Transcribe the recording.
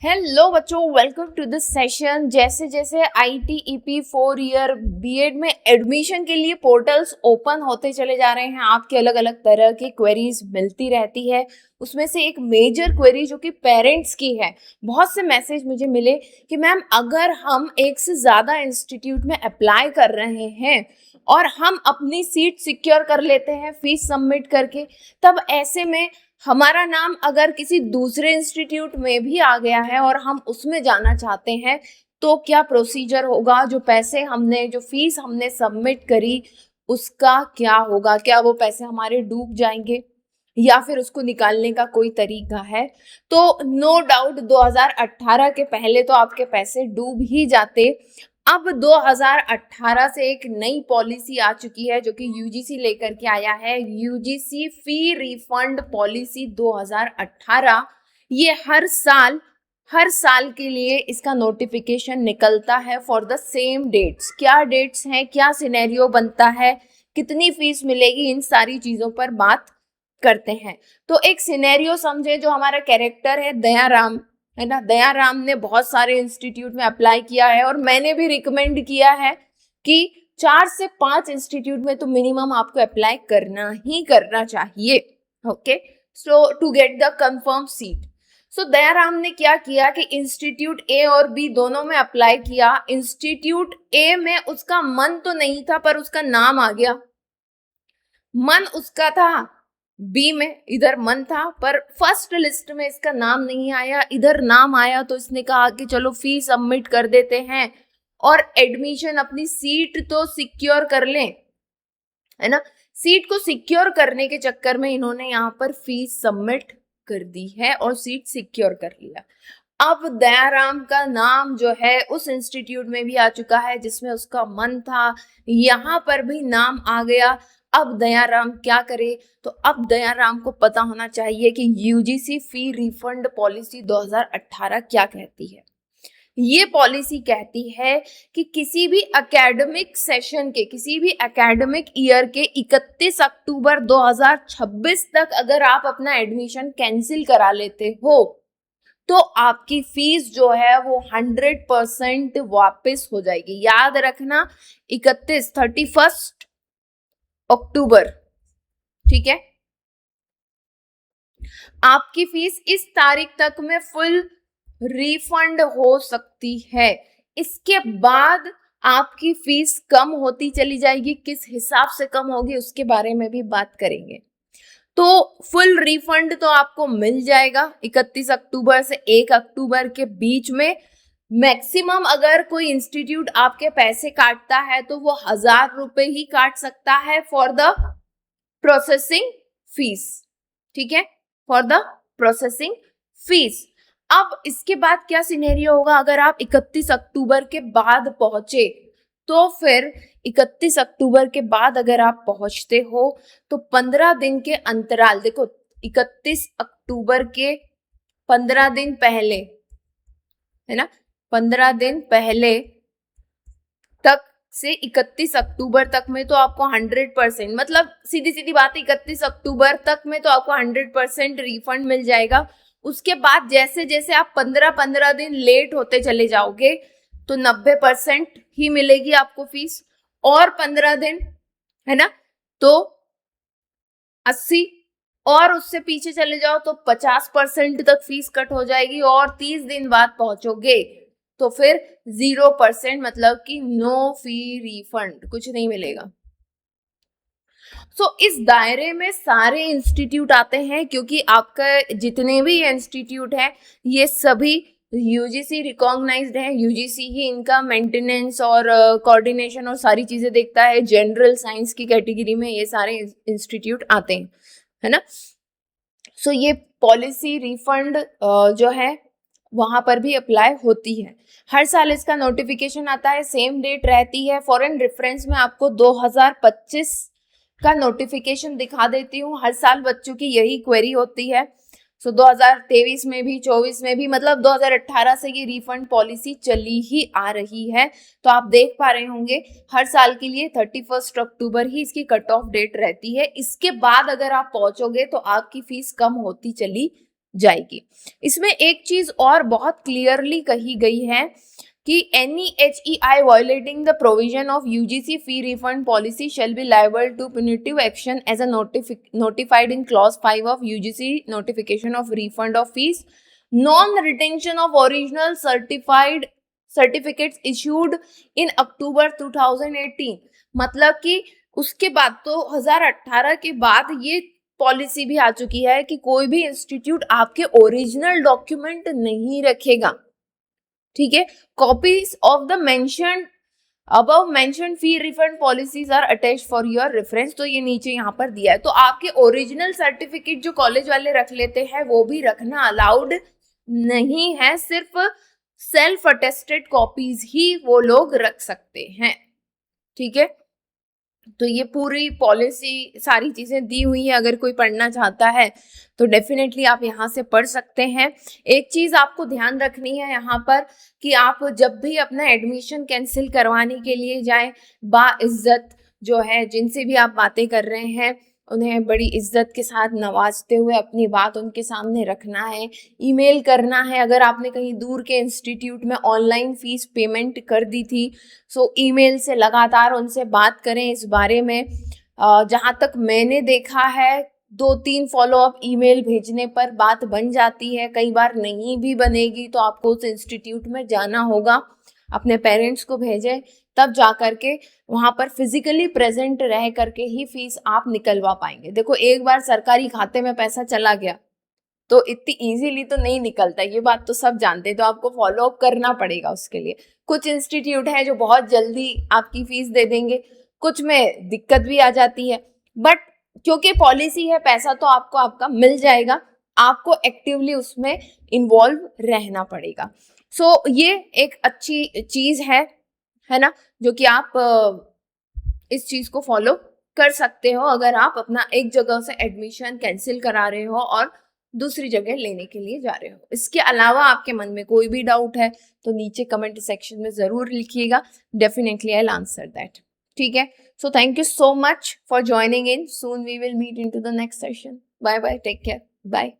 Hello बच्चों, welcome to this session. जैसे जैसे ITEP 4 ईयर बीएड में एडमिशन के लिए पोर्टल्स ओपन होते चले जा रहे हैं, आपके अलग अलग तरह की क्वेरीज मिलती रहती है। उसमें से एक मेजर क्वेरी जो कि पेरेंट्स की है, बहुत से मैसेज मुझे मिले कि मैम अगर हम एक से ज़्यादा इंस्टीट्यूट में अप्लाई कर रहे हैं और हम अपनी सीट सिक्योर कर लेते हैं फीस सबमिट करके, तब ऐसे में हमारा नाम अगर किसी दूसरे इंस्टीट्यूट में भी आ गया है और हम उसमें जाना चाहते हैं तो क्या प्रोसीजर होगा, जो फीस हमने सबमिट करी उसका क्या होगा, क्या वो पैसे हमारे डूब जाएंगे या फिर उसको निकालने का कोई तरीका है। तो नो डाउट 2018 के पहले तो आपके पैसे डूब ही जाते। अब 2018 से एक नई पॉलिसी आ चुकी है जो कि यूजीसी लेकर के आया है, यूजीसी फी रिफंड पॉलिसी 2018। ये हर साल के लिए इसका नोटिफिकेशन निकलता है फॉर द सेम डेट्स। क्या डेट्स हैं, क्या सिनेरियो बनता है, कितनी फीस मिलेगी, इन सारी चीजों पर बात करते हैं। तो एक सिनेरियो समझे, जो हमारा कैरेक्टर है दयाराम, है ना। दयाराम ने बहुत सारे इंस्टीट्यूट में अप्लाई किया है और मैंने भी रिकमेंड किया है कि 4 से 5 इंस्टीट्यूट में तो मिनिमम आपको अप्लाई करना ही करना चाहिए। Okay, so to get the confirm seat. सो दयाराम ने क्या किया कि इंस्टीट्यूट ए और बी दोनों में अप्लाई किया। इंस्टीट्यूट ए में उसका मन तो नहीं था पर उसका नाम आ गया। मन उसका था बी में, इधर मन था पर फर्स्ट लिस्ट में इसका नाम नहीं आया, इधर नाम आया। तो इसने कहा कि चलो फीस सबमिट कर देते हैं और एडमिशन, अपनी सीट तो सिक्योर कर लें, है ना। सीट को सिक्योर करने के चक्कर में इन्होंने यहाँ पर फीस सबमिट कर दी है और सीट सिक्योर कर लिया। अब दयाराम का नाम जो है उस इंस्टीट्यूट में भी आ चुका है जिसमें उसका मन था, यहाँ पर भी नाम आ गया। अब दयाराम क्या करे? तो अब दयाराम को पता होना चाहिए कि यूजीसी फी रिफंड पॉलिसी 2018 क्या कहती है। ये पॉलिसी कहती है कि किसी भी एकेडमिक सेशन के, किसी भी एकेडमिक ईयर के 31 अक्टूबर 2026 तक अगर आप अपना एडमिशन कैंसिल करा लेते हो तो आपकी फीस जो है वो 100% वापस हो जाएगी। याद रखना, 31 अक्टूबर, ठीक है। आपकी फीस इस तारीख तक में फुल रिफंड हो सकती है। इसके बाद आपकी फीस कम होती चली जाएगी। किस हिसाब से कम होगी उसके बारे में भी बात करेंगे। तो फुल रिफंड तो आपको मिल जाएगा 31 अक्टूबर से 1 अक्टूबर के बीच में। मैक्सिमम अगर कोई इंस्टीट्यूट आपके पैसे काटता है तो वो 1000 रुपए ही काट सकता है फॉर द प्रोसेसिंग फीस, ठीक है, फॉर द प्रोसेसिंग फीस। अब इसके बाद क्या सिनेरियो होगा? अगर आप 31 अक्टूबर के बाद पहुंचे तो फिर 31 अक्टूबर के बाद अगर आप पहुंचते हो तो 15 दिन के अंतराल, देखो 31 अक्टूबर के 15 दिन पहले, है ना, 15 दिन पहले तक से 31 अक्टूबर तक में तो आपको 100%, मतलब सीधी सीधी बात है, 31 अक्टूबर तक में तो आपको 100% रिफंड मिल जाएगा। उसके बाद जैसे जैसे आप 15 दिन लेट होते चले जाओगे तो 90% ही मिलेगी आपको फीस, और 15 दिन, है ना, तो 80, और उससे पीछे चले जाओ तो 50% तक फीस कट हो जाएगी, और 30 दिन बाद पहुंचोगे तो फिर 0%, मतलब कि नो फी रिफंड, कुछ नहीं मिलेगा। इस दायरे में सारे इंस्टीट्यूट आते हैं क्योंकि आपका जितने भी इंस्टीट्यूट है ये सभी यूजीसी रिकॉग्नाइज्ड है। यूजीसी ही इनका मेंटेनेंस और कोऑर्डिनेशन और सारी चीजें देखता है। जनरल साइंस की कैटेगरी में ये सारे इंस्टीट्यूट आते हैं, है ना। ये पॉलिसी रिफंड जो है वहां पर भी अप्लाई होती है। हर साल इसका नोटिफिकेशन आता है, सेम डेट रहती है। फॉर रेफरेंस में आपको 2025 का नोटिफिकेशन दिखा देती हूँ। हर साल बच्चों की यही क्वेरी होती है। 2023 में भी, 24 में भी, मतलब 2018 से ये रिफंड पॉलिसी चली ही आ रही है। तो आप देख पा रहे होंगे हर साल के लिए 31 अक्टूबर ही इसकी कट ऑफ डेट रहती है। इसके बाद अगर आप पहुंचोगे तो आपकी फीस कम होती चली जाएगी। इसमें एक चीज और बहुत क्लियरली कही गई है कि NEHEI violating the provision of UGC fee refund policy shall be liable to punitive action as a notified in clause 5 of UGC notification of refund of fees, non-retention of original certificates issued in October 2018। मतलब कि उसके बाद तो 2018 के बाद ये policy भी आ चुकी है कि कोई भी इंस्टीट्यूट आपके ओरिजिनल डॉक्यूमेंट नहीं रखेगा, ठीक है। Copies of the mentioned above mentioned fee refund policies are attached for your reference. तो ये नीचे यहाँ पर दिया है। तो आपके ओरिजिनल सर्टिफिकेट जो कॉलेज वाले रख लेते हैं वो भी रखना अलाउड नहीं है, सिर्फ सेल्फ अटेस्टेड कॉपीज ही वो लोग रख सकते हैं, ठीक है। तो ये पूरी पॉलिसी सारी चीजें दी हुई है, अगर कोई पढ़ना चाहता है तो डेफिनेटली आप यहाँ से पढ़ सकते हैं। एक चीज आपको ध्यान रखनी है यहाँ पर कि आप जब भी अपना एडमिशन कैंसिल करवाने के लिए जाएं, बाइज्जत जो है जिनसे भी आप बातें कर रहे हैं उन्हें बड़ी इज्जत के साथ नवाजते हुए अपनी बात उनके सामने रखना है, ईमेल करना है। अगर आपने कहीं दूर के इंस्टीट्यूट में ऑनलाइन फीस पेमेंट कर दी थी सो ईमेल से लगातार उनसे बात करें इस बारे में। जहाँ तक मैंने देखा है 2-3 फॉलोअप ईमेल भेजने पर बात बन जाती है, कई बार नहीं भी बनेगी तो आपको उस इंस्टीट्यूट में जाना होगा, अपने पेरेंट्स को भेजें तब जा करके वहां पर फिजिकली प्रेजेंट रह करके ही फीस आप निकलवा पाएंगे। देखो एक बार सरकारी खाते में पैसा चला गया तो इतनी इजीली तो नहीं निकलता, ये बात तो सब जानते हैं, तो आपको फॉलो अप करना पड़ेगा उसके लिए। कुछ इंस्टीट्यूट है जो बहुत जल्दी आपकी फीस दे देंगे, कुछ में दिक्कत भी आ जाती है, बट क्योंकि पॉलिसी है पैसा तो आपको आपका मिल जाएगा, आपको एक्टिवली उसमें इन्वॉल्व रहना पड़ेगा। सो ये एक अच्छी चीज है ना, जो कि आप इस चीज को फॉलो कर सकते हो अगर आप अपना एक जगह से एडमिशन कैंसिल करा रहे हो और दूसरी जगह लेने के लिए जा रहे हो। इसके अलावा आपके मन में कोई भी डाउट है तो नीचे कमेंट सेक्शन में जरूर लिखिएगा, definitely I will answer that, ठीक है। So thank you so much for joining in, soon we will meet into the next session. Bye bye, take care, bye.